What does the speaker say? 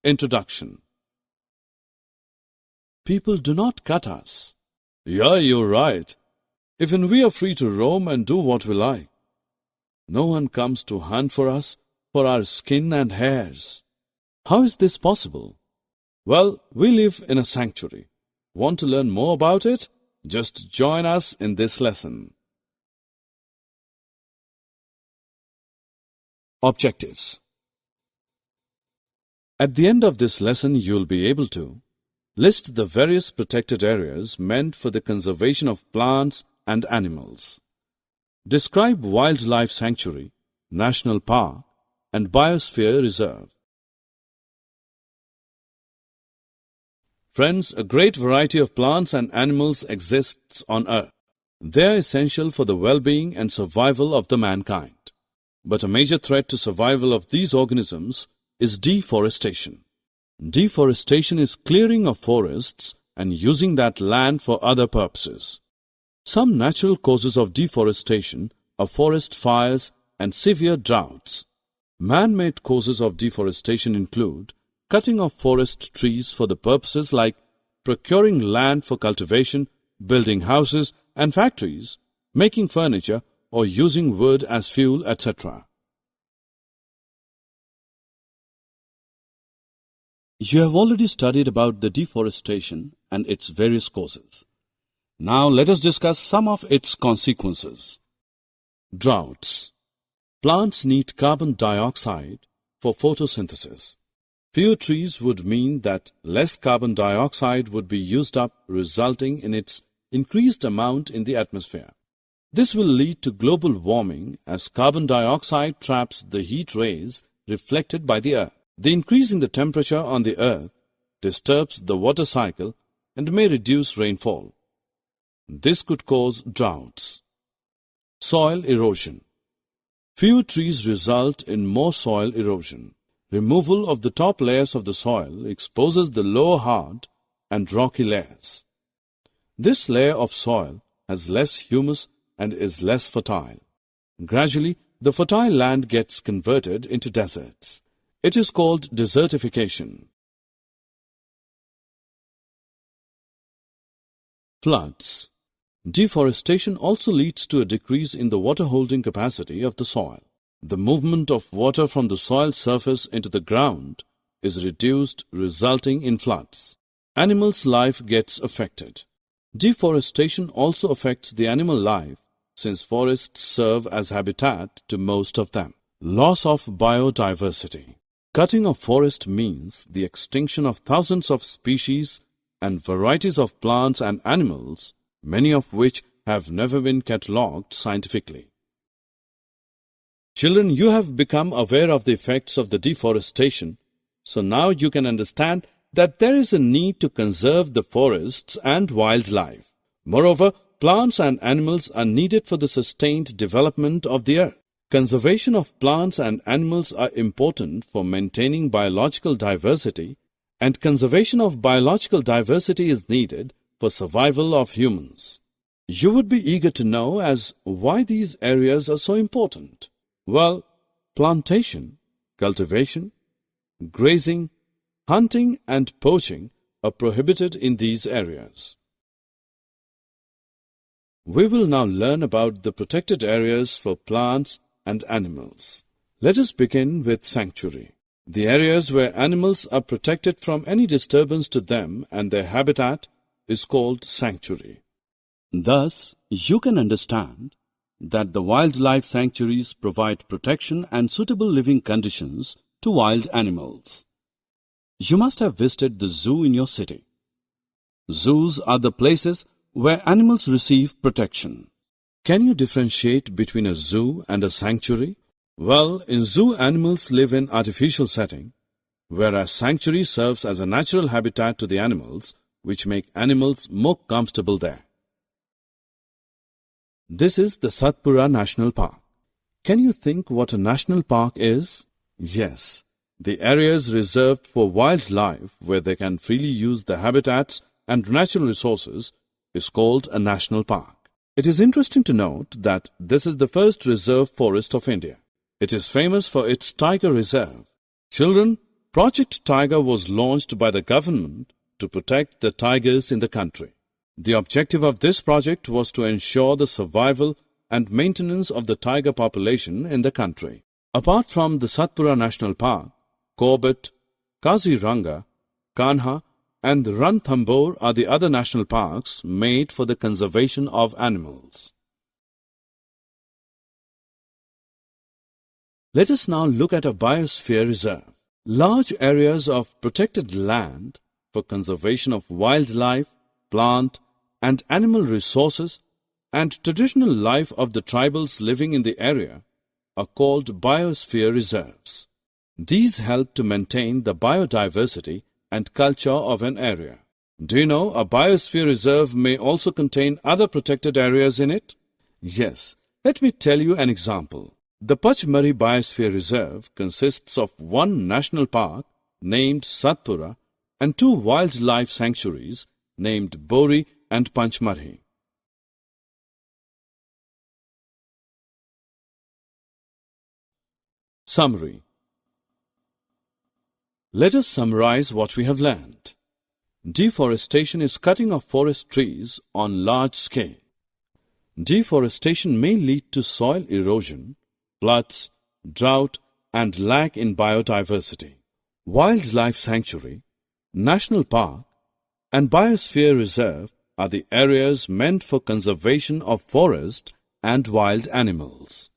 Introduction. People do not cut us. Yeah, you're right. Even we are free to roam and do what we like. No one comes to hunt for us for our skin and hairs. How is this possible? Well, we live in a sanctuary. Want to learn more about it? Just join us in this lesson. Objectives. At the end of this lesson, you'll be able to list the various protected areas meant for the conservation of plants and animals. Describe wildlife sanctuary, national park, and biosphere reserve. Friends, a great variety of plants and animals exists on Earth. They are essential for the well-being and survival of the mankind. But a major threat to survival of these organisms is deforestation. Deforestation is clearing of forests and using that land for other purposes. Some natural causes of deforestation are forest fires and severe droughts. Man-made causes of deforestation include cutting of forest trees for the purposes like procuring land for cultivation, building houses and factories, making furniture, or using wood as fuel, etc. You have already studied about the deforestation and its various causes. Now let us discuss some of its consequences. Droughts. Plants need carbon dioxide for photosynthesis. Fewer trees would mean that less carbon dioxide would be used up, resulting in its increased amount in the atmosphere. This will lead to global warming as carbon dioxide traps the heat rays reflected by the Earth. The increase in the temperature on the Earth disturbs the water cycle and may reduce rainfall. This could cause droughts. Soil erosion. Fewer trees result in more soil erosion. Removal of the top layers of the soil exposes the lower hard and rocky layers. This layer of soil has less humus and is less fertile. Gradually, the fertile land gets converted into deserts. It is called desertification. Floods. Deforestation also leads to a decrease in the water-holding capacity of the soil. The movement of water from the soil surface into the ground is reduced, resulting in floods. Animals' life gets affected. Deforestation also affects the animal life since forests serve as habitat to most of them. Loss of biodiversity. Cutting of forest means the extinction of thousands of species and varieties of plants and animals, many of which have never been catalogued scientifically. Children, you have become aware of the effects of the deforestation, so now you can understand that there is a need to conserve the forests and wildlife. Moreover, plants and animals are needed for the sustained development of the earth. Conservation of plants and animals are important for maintaining biological diversity, and conservation of biological diversity is needed for survival of humans. You would be eager to know as why these areas are so important. Well, plantation, cultivation, grazing, hunting and poaching are prohibited in these areas. We will now learn about the protected areas for plants and animals. Let us begin with sanctuary. The areas where animals are protected from any disturbance to them and their habitat is called sanctuary. Thus, you can understand that the wildlife sanctuaries provide protection and suitable living conditions to wild animals. You must have visited the zoo in your city. Zoos are the places where animals receive protection. Can you differentiate between a zoo and a sanctuary? Well, in zoo animals live in artificial setting, whereas sanctuary serves as a natural habitat to the animals, which make animals more comfortable there. This is the Satpura National Park. Can you think what a national park is? Yes, the areas reserved for wildlife where they can freely use the habitats and natural resources is called a national park. It is interesting to note that this is the first reserve forest of India. It is famous for its tiger reserve. Children, Project Tiger was launched by the government to protect the tigers in the country. The objective of this project was to ensure the survival and maintenance of the tiger population in the country. Apart from the Satpura National Park, Corbett, Kaziranga, Kanha and Ranthambore are the other national parks made for the conservation of animals. Let us now look at a biosphere reserve. Large areas of protected land for conservation of wildlife, plant and animal resources and traditional life of the tribals living in the area are called biosphere reserves. These help to maintain the biodiversity and culture of an area. Do you know a biosphere reserve may also contain other protected areas in it? Yes, let me tell you an example. The Pachmari Biosphere Reserve consists of one national park named Satpura and two wildlife sanctuaries named Bori and Panchmari. Summary. Let us summarize what we have learned. Deforestation is cutting of forest trees on large scale. Deforestation may lead to soil erosion, floods, drought and lack in biodiversity. Wildlife sanctuary, national park and biosphere reserve are the areas meant for conservation of forest and wild animals.